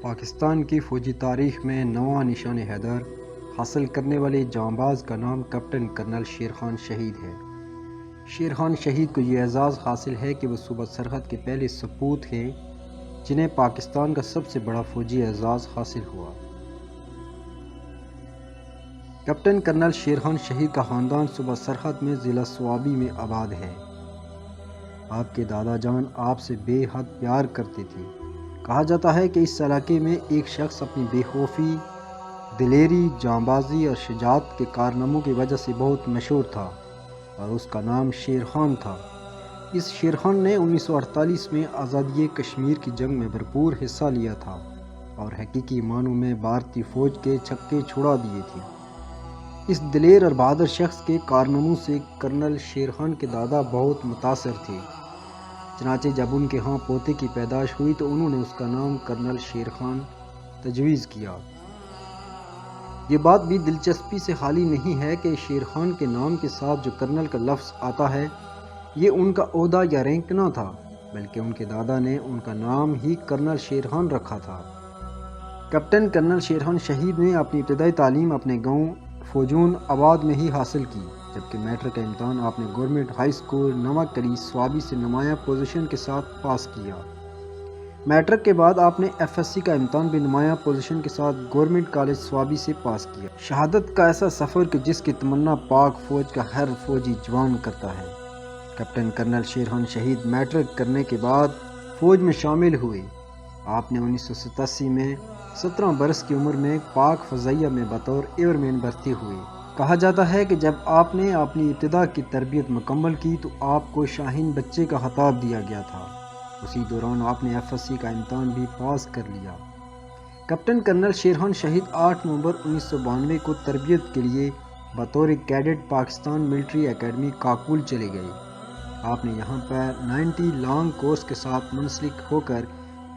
پاکستان کی فوجی تاریخ میں نواں نشان حیدر حاصل کرنے والے جانباز کا نام کیپٹن کرنل شیر خان شہید ہے۔ شیر خان شہید کو یہ اعزاز حاصل ہے کہ وہ صوبہ سرحد کے پہلے سپوت ہیں جنہیں پاکستان کا سب سے بڑا فوجی اعزاز حاصل ہوا۔ کیپٹن کرنل شیر خان شہید کا خاندان صوبہ سرحد میں ضلع صوابی میں آباد ہے۔ آپ کے دادا جان آپ سے بے حد پیار کرتے تھے۔ کہا جاتا ہے کہ اس علاقے میں ایک شخص اپنی بے خوفی، دلیری، جانبازی اور شجاعت کے کارناموں کی وجہ سے بہت مشہور تھا اور اس کا نام شیر خان تھا۔ اس شیر خان نے 1948 میں آزادی کشمیر کی جنگ میں بھرپور حصہ لیا تھا اور حقیقی معنوں میں بھارتی فوج کے چھکے چھڑا دیے تھے۔ اس دلیر اور بہادر شخص کے کارناموں سے کرنل شیر خان کے دادا بہت متاثر تھے۔ چنانچہ جب ان کے ہاں پوتے کی پیدائش ہوئی تو انہوں نے اس کا نام کرنل شیر خان تجویز کیا۔ یہ بات بھی دلچسپی سے خالی نہیں ہے کہ شیر خان کے نام کے ساتھ جو کرنل کا لفظ آتا ہے یہ ان کا عہدہ یا رینک نہ تھا، بلکہ ان کے دادا نے ان کا نام ہی کرنل شیر خان رکھا تھا۔ کیپٹن کرنل شیر خان شہید نے اپنی ابتدائی تعلیم اپنے گاؤں فوجون آباد میں ہی حاصل کی، جبکہ میٹرک کا امتحان آپ نے گورنمنٹ ہائی اسکول نمک کلی صوابی سے نمایاں پوزیشن کے ساتھ پاس کیا۔ میٹرک کے بعد آپ نے ایف ایس سی کا امتحان بھی نمایاں پوزیشن کے ساتھ گورنمنٹ کالج صوابی سے پاس کیا۔ شہادت کا ایسا سفر کہ جس کی تمنا پاک فوج کا ہر فوجی جوان کرتا ہے۔ کیپٹن کرنل شیر خان شہید میٹرک کرنے کے بعد فوج میں شامل ہوئے۔ آپ نے 1987 میں 17 برس کی عمر میں پاک فضائیہ میں بطور ایئر مین بھرتی ہوئے۔ کہا جاتا ہے کہ جب آپ نے اپنی ابتدا کی تربیت مکمل کی تو آپ کو شاہین بچے کا خطاب دیا گیا تھا۔ اسی دوران آپ نے ایف ایس سی کا امتحان بھی پاس کر لیا۔ کیپٹن کرنل شیر خان شہید 8 نومبر 1992 کو تربیت کے لیے بطور cadet Pakistan military academy Kakul چلے گئے۔ آپ نے یہاں پر 90 لانگ کورس کے ساتھ منسلک ہو کر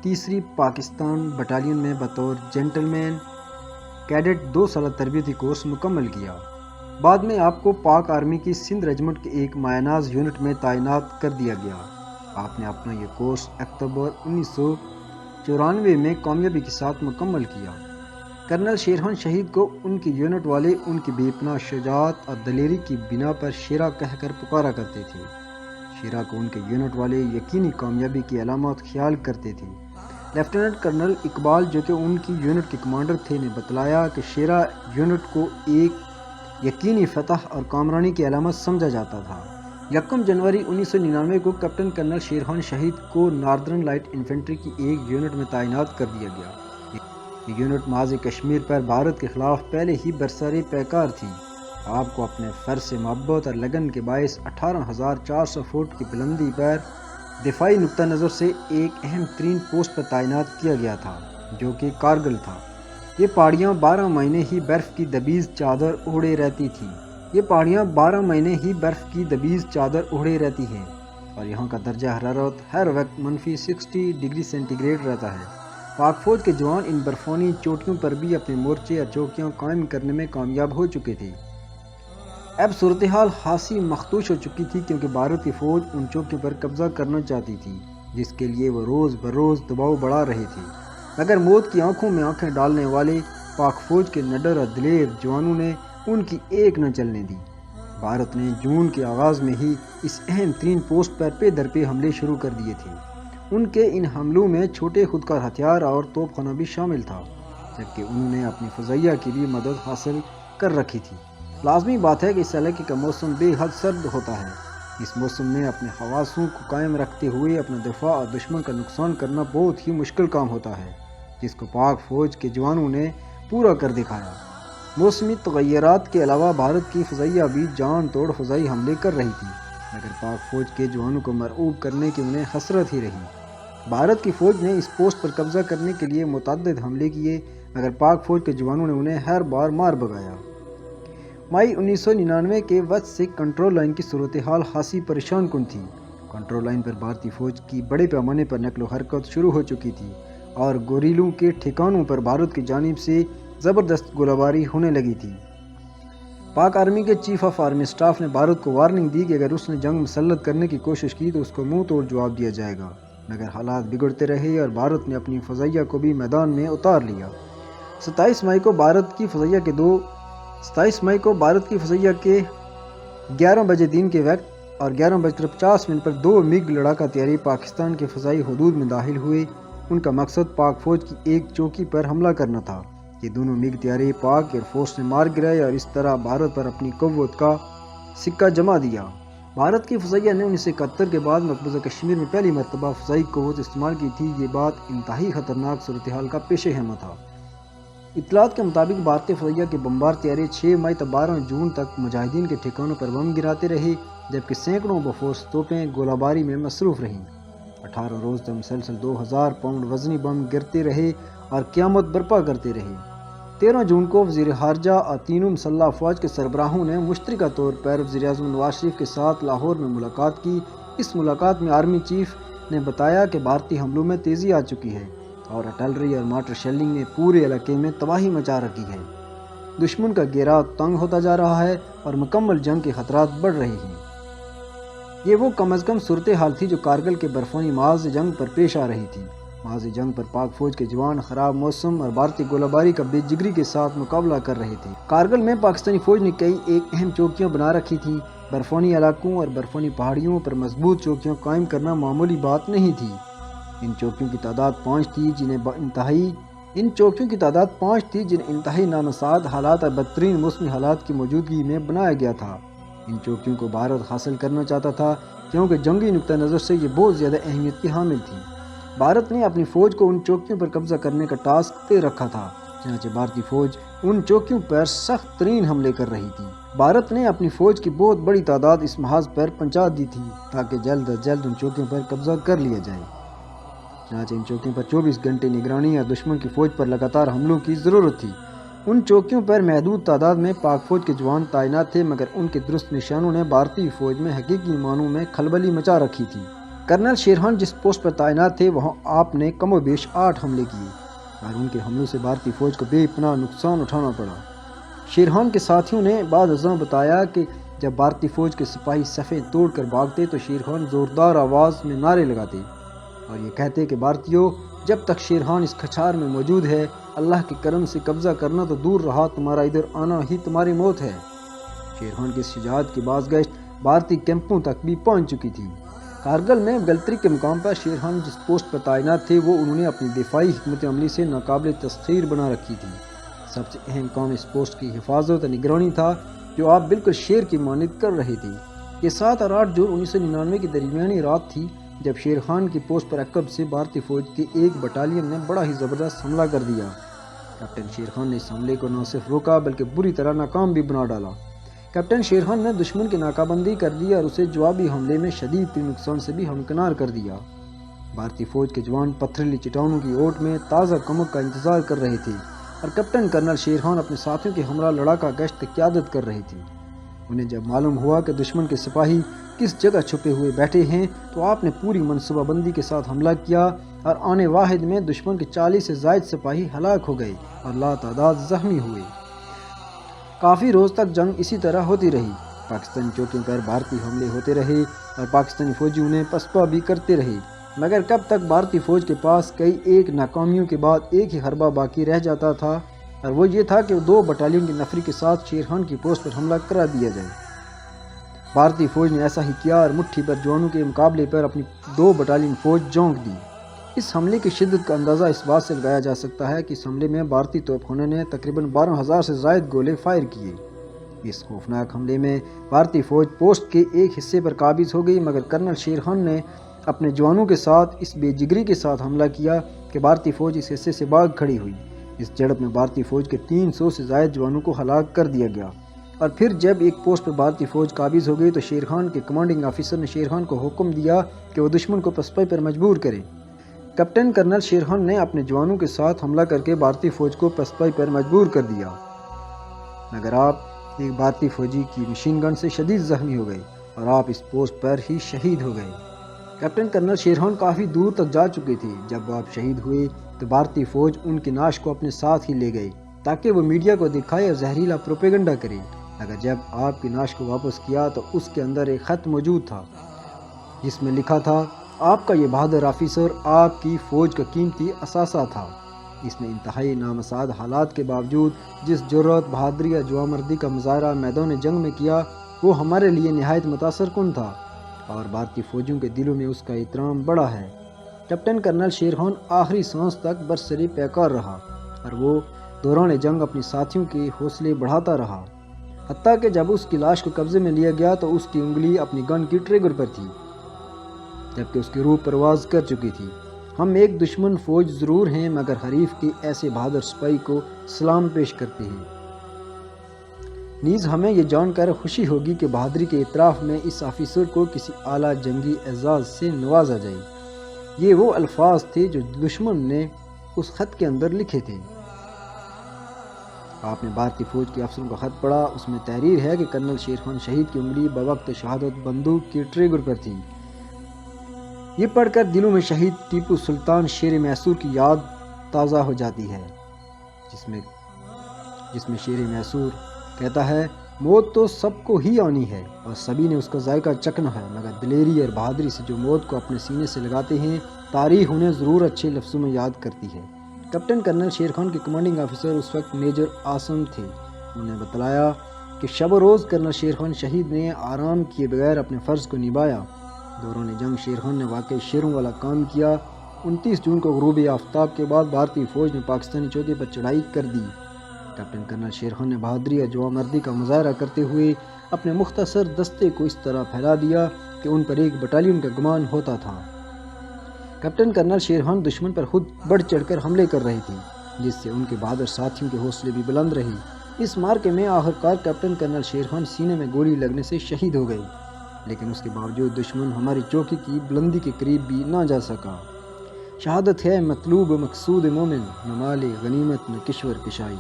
تیسری پاکستان بٹالین میں بطور جنٹل مین کیڈٹ 2 سالہ تربیتی کورس مکمل کیا۔ بعد میں آپ کو پاک آرمی کی سندھ ریجمنٹ کے ایک مایہ یونٹ میں تعینات کر دیا گیا۔ آپ نے اپنا یہ کورس اکتوبر 1994 میں کامیابی کے ساتھ مکمل کیا۔ کرنل شیر خان شہید کو ان کی یونٹ والے ان کی بے پناہ شجاعت اور دلیری کی بنا پر شیرہ کہہ کر پکارا کرتے تھے۔ شیرہ کو ان کے یونٹ والے یقینی کامیابی کی علامات خیال کرتے تھے۔ لیفٹیننٹ کرنل اقبال جو کہ ان کی یونٹ کے کمانڈر تھے نے بتلایا کہ شیرہ یونٹ کو ایک یقینی فتح اور کامرانی کی علامت سمجھا جاتا تھا۔ 1 جنوری 1999 کو کیپٹن کرنل شیر خان شہید کو ناردرن لائٹ انفینٹری کی ایک یونٹ میں تعینات کر دیا گیا۔ یہ یونٹ محاذ کشمیر پر بھارت کے خلاف پہلے ہی برسر پیکار تھی۔ آپ کو اپنے فرض سے محبت اور لگن کے باعث 18,400 فٹ کی بلندی پر دفاعی نقطہ نظر سے ایک اہم ترین پوسٹ پر تعینات کیا گیا تھا جو کہ کارگل تھا۔ یہ پہاڑیاں 12 مہینے ہی برف کی دبیز چادر اوڑھے رہتی تھیں۔ یہ پہاڑیاں 12 مہینے ہی برف کی دبیز چادر اوڑھے رہتی ہیں اور یہاں کا درجہ حرارت ہر وقت -60 ڈگری سینٹی گریڈ رہتا ہے۔ پاک فوج کے جوان ان برفانی چوٹیوں پر بھی اپنے مورچے اور چوکیاں قائم کرنے میں کامیاب ہو چکے تھے۔ اب صورتحال خاصی مخدوش ہو چکی تھی کیونکہ بھارت کی فوج ان چوکیوں پر قبضہ کرنا چاہتی تھی جس کے لیے وہ روز بروز دباؤ بڑھا رہے تھے، مگر موت کی آنکھوں میں آنکھیں ڈالنے والے پاک فوج کے نڈر اور دلیر جوانوں نے ان کی ایک نہ چلنے دی۔ بھارت نے جون کے آغاز میں ہی اس اہم ترین پوسٹ پر پے در پے حملے شروع کر دیے تھے۔ ان کے ان حملوں میں چھوٹے خودکار ہتھیار اور توپ خانہ بھی شامل تھا، جبکہ انہوں نے اپنی فضائیہ کی بھی مدد حاصل کر رکھی تھی۔ لازمی بات ہے کہ اس علاقے کا موسم بے حد سرد ہوتا ہے۔ اس موسم میں اپنے حواسوں کو قائم رکھتے ہوئے اپنا دفاع اور دشمن کا نقصان کرنا بہت ہی مشکل کام ہوتا ہے، جس کو پاک فوج کے جوانوں نے پورا کر دکھایا۔ موسمی تغیرات کے علاوہ بھارت کی فضائیہ بھی جان توڑ فضائی حملے کر رہی تھی، مگر پاک فوج کے جوانوں کو مرعوب کرنے کی انہیں حسرت ہی رہی۔ بھارت کی فوج نے اس پوسٹ پر قبضہ کرنے کے لیے متعدد حملے کیے، مگر پاک فوج کے جوانوں نے انہیں ہر بار مار بھگایا۔ مئی 1999 کے وقت سے کنٹرول لائن کی صورتحال خاصی پریشان کن تھی۔ کنٹرول لائن پر بھارتی فوج کی بڑے پیمانے پر نقل و حرکت شروع ہو چکی تھی اور گوریلوں کے ٹھکانوں پر بھارت کی جانب سے زبردست گولہ باری ہونے لگی تھی۔ پاک آرمی کے چیف آف آرمی اسٹاف نے بھارت کو وارننگ دی کہ اگر اس نے جنگ مسلط کرنے کی کوشش کی تو اس کو منہ توڑ جواب دیا جائے گا۔ مگر حالات بگڑتے رہے اور بھارت نے اپنی فضائیہ کو بھی میدان میں اتار لیا۔ 27 مئی کو بھارت کی فضائیہ کے 11 بجے دن کے وقت اور 11:50 پر 2 MiG لڑاکا طیارے پاکستان کے فضائی حدود میں داخل ہوئے۔ ان کا مقصد پاک فوج کی ایک چوکی پر حملہ کرنا تھا۔ یہ دونوں MiG طیارے پاک ایئر فورس نے مار گرائے اور اس طرح بھارت پر اپنی قوت کا سکہ جما دیا۔ بھارت کی فضائیہ نے 1971 کے بعد مقبوضہ کشمیر میں پہلی مرتبہ فضائی قوت استعمال کی تھی۔ یہ بات انتہائی خطرناک صورتحال کا پیش خیمہ تھا۔ اطلاعات کے مطابق بھارتی فضائیہ کے بمبار طیارے 6 مئی تا 12 جون تک مجاہدین کے ٹھکانوں پر بم گراتے رہے، جبکہ سینکڑوں بفورس توپیں گولہ باری میں مصروف رہیں۔ 18 روز تک مسلسل 2000 پاؤنڈ وزنی بم گرتے رہے اور قیامت برپا کرتے رہے۔ 13 جون کو وزیر خارجہ اور تینوں مسلح افواج کے سربراہوں نے مشترکہ طور پر وزیر اعظم نواز شریف کے ساتھ لاہور میں ملاقات کی۔ اس ملاقات میں آرمی چیف نے بتایا کہ بھارتی حملوں میں تیزی آ چکی ہے اور آرٹلری اور مارٹر شیلنگ نے پورے علاقے میں تباہی مچا رکھی ہے۔ دشمن کا گھیرا تنگ ہوتا جا رہا ہے اور مکمل جنگ کے خطرات بڑھ رہے ہیں۔ یہ وہ کم از کم صورتحال تھی جو کارگل کے برفانی محاذ جنگ پر پیش آ رہی تھی۔ محاذ جنگ پر پاک فوج کے جوان خراب موسم اور بھارتی گولہ باری کا بے جگری کے ساتھ مقابلہ کر رہے تھے۔ کارگل میں پاکستانی فوج نے کئی ایک اہم چوکیاں بنا رکھی تھیں۔ برفانی علاقوں اور برفانی پہاڑیوں پر مضبوط چوکیاں قائم کرنا معمولی بات نہیں تھی۔ ان چوکیوں کی تعداد 5 تھی جنہیں انتہائی نامساعد حالات اور بدترین موسمی حالات کی موجودگی میں بنایا گیا تھا۔ ان چوکیوں کو بھارت حاصل کرنا چاہتا تھا کیونکہ جنگی نقطہ نظر سے یہ بہت زیادہ اہمیت کی حامل تھی۔ بھارت نے اپنی فوج کو ان چوکیوں پر قبضہ کرنے کا ٹاسک دے رکھا تھا، چنانچہ بھارتی فوج ان چوکیوں پر سخت ترین حملے کر رہی تھی۔ بھارت نے اپنی فوج کی بہت بڑی تعداد اس محاذ پر پہنچا دی تھی تاکہ جلد از جلد ان چوکیوں پر قبضہ کر لیا جائے۔ چنانچہ ان چوکیوں پر 24 گھنٹے نگرانی اور دشمن کی فوج پر لگاتار حملوں کی ضرورت تھی۔ ان چوکیوں پر محدود تعداد میں پاک فوج کے جوان تعینات تھے، مگر ان کے درست نشانوں نے بھارتی فوج میں حقیقی معنوں میں کھلبلی مچا رکھی تھی۔ کرنل شیرخان جس پوسٹ پر تعینات تھے وہاں آپ نے کم و بیش 8 حملے کیے اور ان کے حملوں سے بھارتی فوج کو بے پناہ نقصان اٹھانا پڑا۔ شیرخان کے ساتھیوں نے بعد ازاں بتایا کہ جب بھارتی فوج کے سپاہی صفیں توڑ کر بھاگتے تو شیرخان زوردار آواز میں نعرے لگاتے اور یہ کہتے کہ بھارتیوں، جب تک شیرخان اس کھچار میں موجود ہے، اللہ کے کرم سے قبضہ کرنا تو دور رہا، تمہارا ادھر آنا ہی تمہاری موت ہے۔ شیرخان کی شجاعت کی بازگشت بھارتی کیمپوں تک بھی پہنچ چکی تھی۔ کارگل میں گلتری کے مقام پر شیرخان جس پوسٹ پر تعینات تھے وہ انہوں نے اپنی دفاعی حکمت عملی سے ناقابل تسخیر بنا رکھی تھی۔ سب سے اہم کام اس پوسٹ کی حفاظت اور نگرانی تھا جو آپ بالکل شیر کی مانند کر رہے تھے۔ یہ 7 اور 8 جون 1999 کی درمیانی رات تھی جب شیرخان کی پوسٹ پر عقب سے بھارتی فوج کے ایک بٹالین نے بڑا ہی زبردست حملہ کر دیا۔ کیپٹن شیرخان نے اس حملے کو نہ صرف روکا بلکہ بری طرح ناکام بھی بنا ڈالا۔ کیپٹن شیرخان نے دشمن کی ناکہ بندی کر دی اور اسے جوابی حملے میں شدید ترین نقصان سے بھی ہمکنار کر دیا۔ بھارتی فوج کے جوان پتھریلی چٹانوں کی اوٹ میں تازہ کمک کا انتظار کر رہے تھے اور کیپٹن کرنل شیرخان اپنے ساتھیوں کے ہمراہ لڑاکا گشت کی قیادت کر رہے تھے۔ انہیں جب معلوم ہوا کہ دشمن کے سپاہی کس جگہ چھپے ہوئے بیٹھے ہیں تو آپ نے پوری منصوبہ بندی کے ساتھ حملہ کیا اور آنے واحد میں دشمن کے 40 سے زائد سپاہی ہلاک ہو گئے اور لاتعداد زخمی ہوئے۔ کافی روز تک جنگ اسی طرح ہوتی رہی۔ پاکستانی چوکیوں پر بھارتی حملے ہوتے رہے اور پاکستانی فوجی انہیں پسپا بھی کرتے رہے، مگر کب تک بھارتی فوج کے پاس کئی ایک ناکامیوں کے بعد ایک ہی حربہ باقی رہ جاتا تھا اور وہ یہ تھا کہ 2 بٹالین کی نفری کے ساتھ شیرخان کی پوسٹ پر حملہ کرا دیا جائے۔ بھارتی فوج نے ایسا ہی کیا اور مٹھی پر جوانوں کے مقابلے پر اپنی 2 بٹالین فوج جھونک دی۔ اس حملے کی شدت کا اندازہ اس بات سے لگایا جا سکتا ہے کہ اس حملے میں بھارتی توپ خانے نے تقریباً 12,000 سے زائد گولے فائر کیے۔ اس خوفناک حملے میں بھارتی فوج پوسٹ کے ایک حصے پر قابض ہو گئی، مگر کرنل شیرخان نے اپنے جوانوں کے ساتھ اس بے جگری کے ساتھ حملہ کیا کہ بھارتی فوج اس حصے سے بھاگ کھڑی ہوئی۔ اس جھڑپ میں بھارتی فوج کے 300 سے زائد جوانوں کو ہلاک کر دیا گیا اور پھر جب ایک پوسٹ پر بھارتی فوج قابض ہو گئی تو شیرخان کے کمانڈنگ آفیسر نے شیرخان کو حکم دیا کہ وہ دشمن کو پسپائی پر مجبور کرے۔ کیپٹن کرنل شیرخان نے اپنے جوانوں کے ساتھ حملہ کر کے بھارتی فوج کو پسپائی پر مجبور کر دیا، مگر آپ ایک بھارتی فوجی کی مشین گن سے شدید زخمی ہو گئے اور آپ اس پوسٹ پر ہی شہید ہو گئے۔ کیپٹن کرنل شیرخان کافی دور تک جا چکے تھے۔ جب آپ شہید ہوئے تو بھارتی فوج ان کی نعش کو اپنے ساتھ ہی لے گئے تاکہ وہ میڈیا کو دکھائے اور زہریلا پروپیگنڈا کرے، مگر جب آپ کی نعش کو واپس کیا تو اس کے اندر ایک خط موجود تھا جس میں لکھا تھا آپ کا یہ بہادر آفیسر آپ کی فوج کا قیمتی اثاثہ تھا۔ اس نے انتہائی نامساعد حالات کے باوجود جس جرأت، بہادری اور جوانمردی کا مظاہرہ میدان جنگ میں کیا وہ ہمارے لیے نہایت متاثر کن تھا اور بھارتی فوجیوں کے دلوں میں اس کا احترام بڑا ہے۔ کیپٹن کرنل شیر خان آخری سانس تک برسر پیکار رہا اور وہ دوران جنگ اپنے ساتھیوں کے حوصلے بڑھاتا رہا، حتیٰ کہ جب اس کی لاش کو قبضے میں لیا گیا تو اس کی انگلی اپنی گن کی ٹریگر پر تھی، جبکہ اس کی روح پرواز کر چکی تھی۔ ہم ایک دشمن فوج ضرور ہیں مگر حریف کے ایسے بہادر سپاہی کو سلام پیش کرتے ہیں۔ نیز ہمیں یہ جان کر خوشی ہوگی کہ بہادری کے اعتراف میں اس آفیسر کو کسی اعلیٰ جنگی اعزاز سے نوازا جائے۔ یہ وہ الفاظ تھے جو دشمن نے اس خط کے اندر لکھے تھے۔ آپ نے بھارتی فوج کے افسروں کا خط پڑھا۔ اس میں تحریر ہے کہ کرنل شیر خان شہید کی انگلی بوقت شہادت بندوق کی ٹریگر پر تھی۔ یہ پڑھ کر دلوں میں شہید ٹیپو سلطان شیر میسور کی یاد تازہ ہو جاتی ہے، جس میں شیر میسور کہتا ہے، موت تو سب کو ہی آنی ہے اور سبھی نے اس کا ذائقہ چکھنا ہے، مگر دلیری اور بہادری سے جو موت کو اپنے سینے سے لگاتے ہیں تاریخ انہیں ضرور اچھے لفظوں میں یاد کرتی ہے۔ کیپٹن کرنل شیر خان کے کمانڈنگ آفیسر اس وقت میجر آسم تھے۔ انہوں نے بتلایا کہ شب و روز کرنل شیر خان شہید نے آرام کیے بغیر اپنے فرض کو نبھایا۔ دوران جنگ شیر خان نے واقعی شیروں والا کام کیا۔ 29 جون کو غروب آفتاب کے بعد بھارتی فوج نے پاکستانی چوکی پر چڑھائی کر دی۔ کیپٹن کرنل شیر خان نے بہادری اور جوانمردی کا مظاہرہ کرتے ہوئے اپنے مختصر دستے کو اس طرح پھیلا دیا کہ ان پر ایک بٹالین کا گمان ہوتا تھا۔ کیپٹن کرنل شیر خان دشمن پر خود بڑھ چڑھ کر حملے کر رہی تھی، جس سے ان کے بہادر ساتھیوں کے حوصلے بھی بلند رہے۔ اس معرکے میں آخرکار کیپٹن کرنل شیر خان سینے میں گولی لگنے سے شہید ہو گئے، لیکن اس کے باوجود دشمن ہماری چوکی کی بلندی کے قریب بھی نہ جا سکا۔ شہادت ہے مطلوب مقصود مومن، نہ مال غنیمت نہ کشور کشائی۔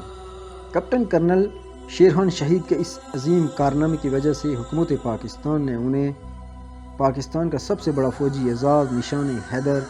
کیپٹن کرنل شیر خان شہید کے اس عظیم کارنامے کی وجہ سے حکومت پاکستان نے انہیں پاکستان کا سب سے بڑا فوجی اعزاز نشان حیدر